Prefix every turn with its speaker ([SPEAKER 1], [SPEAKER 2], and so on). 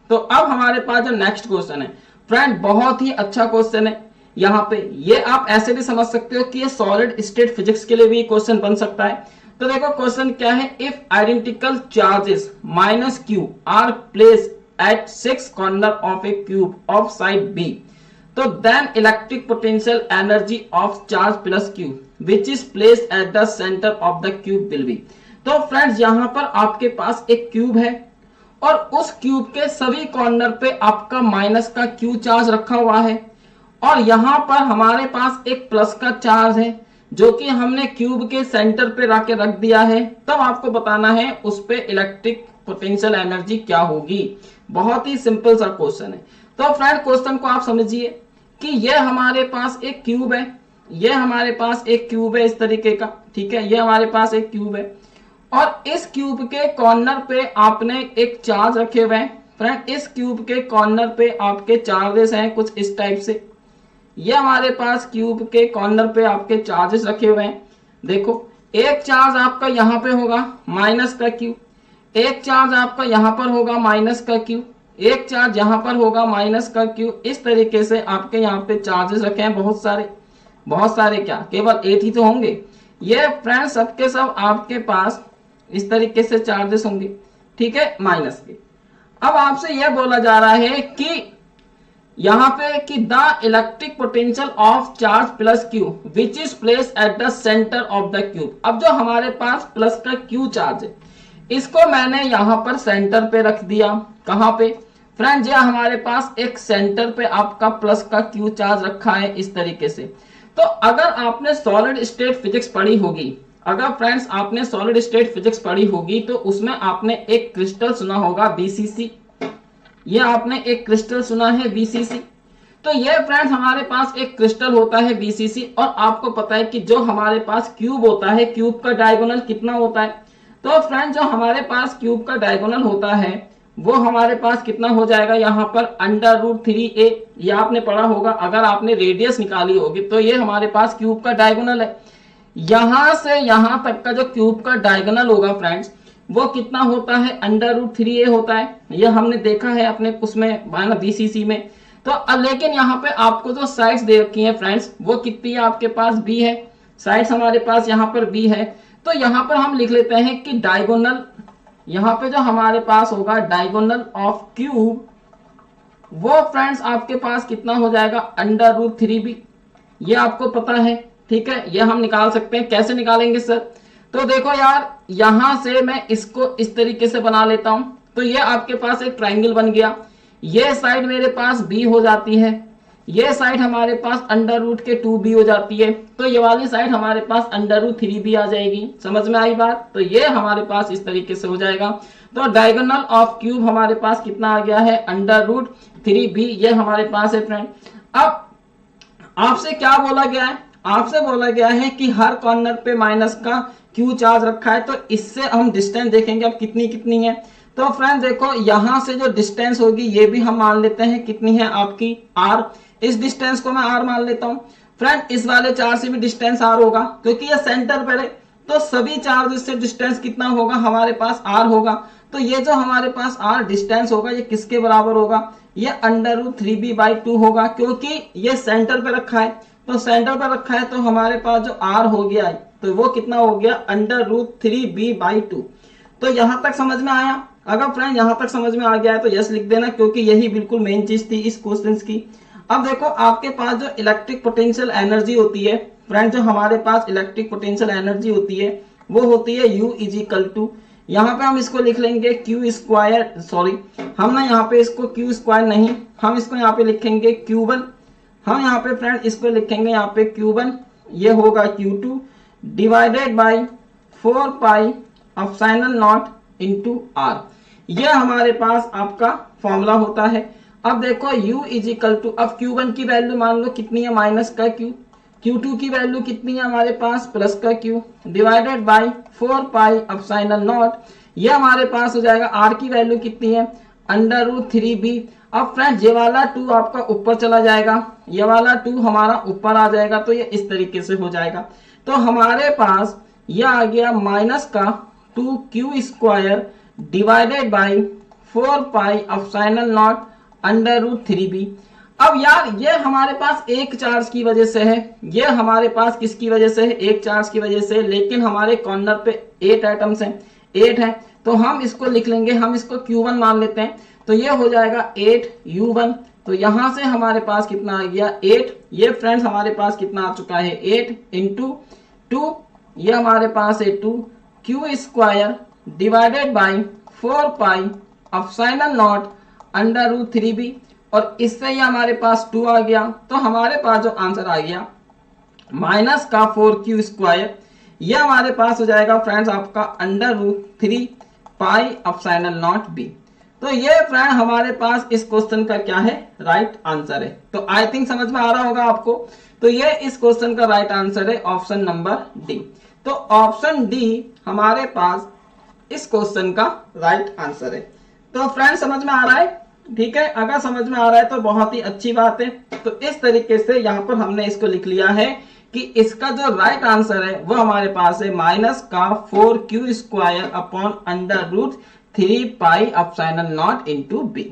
[SPEAKER 1] तो अब हमारे पास जो नेक्स्ट क्वेश्चन है फ्रेंड, बहुत ही अच्छा क्वेश्चन है। यहाँ पे ये आप ऐसे भी समझ सकते हो कि ये सॉलिड स्टेट फिजिक्स के लिए भी क्वेश्चन बन सकता है। तो देखो क्वेश्चन क्या है, if identical charges minus q are place at 6 corner of a cube of side b, तो then electric potential energy of charge plus q which is place at the centre of the cube will be. तो friends यहाँ पर आपके पास एक cube है और उस cube के सभी कॉर्नर पे आपका माइनस का क्यू चार्ज रखा हुआ है और यहां पर हमारे पास एक प्लस का चार्ज है जो कि हमने क्यूब के सेंटर पे रख दिया है। तब आपको बताना है उस पे इलेक्ट्रिक पोटेंशियल एनर्जी क्या होगी। बहुत ही सिंपल सा क्वेश्चन है। तो फ्रेंड क्वेश्चन को आप समझिए कि ये हमारे पास एक क्यूब है, ये हमारे पास एक क्यूब है इस तरीके का, ठीक है, ये हमारे पास एक क्यूब है और इस क्यूब के कॉर्नर पे आपने एक चार्ज रखे हुए हैं। फ्रेंड इस क्यूब के कॉर्नर पे आपके चार्जेस हैं कुछ इस टाइप से। ये हमारे पास क्यूब के कॉर्नर पे आपके चार्जेस रखे हुए हैं। देखो एक चार्ज आपका यहाँ पे होगा माइनस का क्यू, एक चार्ज आपका यहाँ पर होगा माइनस का क्यू, एक चार्ज यहाँ पर होगा माइनस का क्यू। इस तरीके से आपके यहाँ पे चार्जेस रखे हैं बहुत सारे क्या केवल 8 ही तो होंगे। ये फ्रेंड सबके सब आपके पास इस तरीके से चार्जेस होंगे, ठीक है, माइनस के। अब आपसे यह बोला जा रहा है कि यहाँ पे कि the electric potential of charge plus q which is place at the centre of the cube. अब जो हमारे पास प्लस का क्यू चार्ज है इसको मैंने यहाँ पर सेंटर पे रख दिया। कहाँ पे फ्रेंड, यह हमारे पास एक सेंटर पे आपका प्लस का क्यू चार्ज रखा है इस तरीके से। तो अगर आपने सॉलिड स्टेट फिजिक्स पढ़ी होगी, अगर फ्रेंड्स आपने सॉलिड स्टेट फिजिक्स पढ़ी होगी तो उसमें आपने एक क्रिस्टल सुना होगा बीसीसी। ये आपने एक क्रिस्टल सुना है बीसीसी। तो ये फ्रेंड्स हमारे पास एक क्रिस्टल होता है बीसीसी और आपको पता है कि जो हमारे पास क्यूब होता है क्यूब का डायगोनल कितना होता है। तो फ्रेंड्स जो हमारे पास क्यूब का डायगोनल होता है वो हमारे पास कितना हो जाएगा, यहाँ पर √3a। ये आपने पढ़ा होगा, अगर आपने रेडियस निकाली होगी तो ये हमारे पास क्यूब का डायगोनल है। यहां से यहां तक का जो क्यूब का डायगोनल होगा फ्रेंड्स वो कितना होता है, √3a होता है। ये हमने देखा है अपने उसमें बीसीसी में। तो लेकिन यहाँ पे आपको जो साइड्स दे रखी है फ्रेंड्स वो कितनी है आपके पास, b है। साइड्स हमारे पास यहाँ पर b है। तो यहाँ पर हम लिख लेते हैं कि डायगोनल, यहाँ पे जो हमारे पास होगा डायगोनल ऑफ क्यूब वो फ्रेंड्स आपके पास कितना हो जाएगा, √3b। ये आपको पता है, ठीक है, ये हम निकाल सकते हैं। कैसे निकालेंगे सर? तो देखो यार, यहां से मैं इसको इस तरीके से बना लेता हूं। तो ये आपके पास एक ट्राइंगल बन गया। ये साइड मेरे पास b हो जाती है, ये साइड हमारे पास √2b हो जाती है। तो ये वाली साइड हमारे पास √3b आ जाएगी। समझ में आई बात? तो ये हमारे पास इस तरीके से हो जाएगा। तो डायगोनल ऑफ क्यूब हमारे पास कितना आ गया है, √3b। ये हमारे पास है फ्रेंड। अब आपसे क्या बोला गया है, आपसे बोला गया है कि हर कॉर्नर पे माइनस का क्यू चार्ज रखा है। तो इससे हम डिस्टेंस देखेंगे अब कितनी कितनी है। तो फ्रेंड देखो यहां से जो डिस्टेंस होगी ये भी हम मान लेते हैं कितनी है आपकी, r। इस डिस्टेंस को मैं r मान लेता हूं। फ्रेंड इस वाले चार्ज से भी डिस्टेंस r होगा क्योंकि ये सेंटर पर है। तो सभी चार्ज से डिस्टेंस कितना होगा हमारे पास, r होगा। तो ये जो हमारे पास r डिस्टेंस होगा ये किसके बराबर होगा, ये √3b/2 होगा क्योंकि ये सेंटर पे रखा है। तो सेंटर पर रखा है तो हमारे पास जो r हो गया तो वो कितना हो गया, √3b/2। तो यहां तक समझ में आया? अगर फ्रेंड यहां तक समझ में आ गया है तो यस लिख देना क्योंकि यही बिल्कुल मेन चीज थी इस क्वेश्चन की। अब देखो आपके पास जो इलेक्ट्रिक पोटेंशियल एनर्जी होती है फ्रेंड, जो हमारे पास इलेक्ट्रिक पोटेंशियल एनर्जी होती है वो होती है U = यहाँ पे हम इसको लिख लेंगे Q², सॉरी हम ना यहाँ पे इसको Q² नहीं, हम इसको यहाँ पे लिखेंगे Q1। हम यहाँ पे फ्रेंड इसको लिखेंगे यहाँ पे Q1, ये होगा Q2 डिवाइडेड बाई 4πε0 × r। ये हमारे पास आपका फॉर्मूला होता है। अब देखो U = अब Q1 की वैल्यू मान लो कितनी है, माइनस का Q। Q2 की वैल्यू कितनी है हमारे पास, प्लस का Q डिवाइडेड बाई 4πε0। ये हमारे पास हो जाएगा r की वैल्यू कितनी है, √3b। अब फ्रेंड ये वाला 2 आपका ऊपर चला जाएगा, ये वाला 2 हमारा ऊपर आ जाएगा। तो ये इस तरीके से हो जाएगा। तो हमारे पास ये आ गया माइनस का 2q² divided by 4 pi epsilon not under root 3b। अब यार ये हमारे पास एक चार्ज की वजह से है, ये हमारे पास किसकी वजह से है, एक चार्ज की वजह से, लेकिन हमारे कॉर्नर पे 8 एटम्स हैं, 8 है, तो हम इसको लिख लेंगे, हम इसको Q1 मान लेते हैं, तो ये हो जाएगा 8U1। तो यहां से हमारे पास कितना आ गया 8, ये फ्रेंड्स हमारे पास कितना आ चुका है 8 इंटू 2, ये हमारे पास है 2 Q square divided by 4 pi epsilon not under root 3b, और इससे ही हमारे पास 2 आ गया। तो हमारे पास जो आंसर आ गया माइनस का 4Q स्क्वायर, ये हमारे पास हो जाएगा फ्रेंड्स आपका under root 3 pi epsilon not b। तो ये फ्रेंड हमारे पास इस क्वेश्चन का क्या है, राइट आंसर है। तो आई थिंक समझ में आ रहा होगा आपको। तो ये इस क्वेश्चन का राइट आंसर है ऑप्शन नंबर डी। तो ऑप्शन डी हमारे पास इस क्वेश्चन का राइट आंसर है। तो फ्रेंड समझ में आ रहा है, ठीक है, अगर समझ में आ रहा है तो बहुत ही अच्छी बात है। तो इस तरीके से यहाँ पर हमने इसको लिख लिया है कि इसका जो राइट आंसर है वो हमारे पास है माइनस का 4Q square upon under root 3 pi epsilon not into b।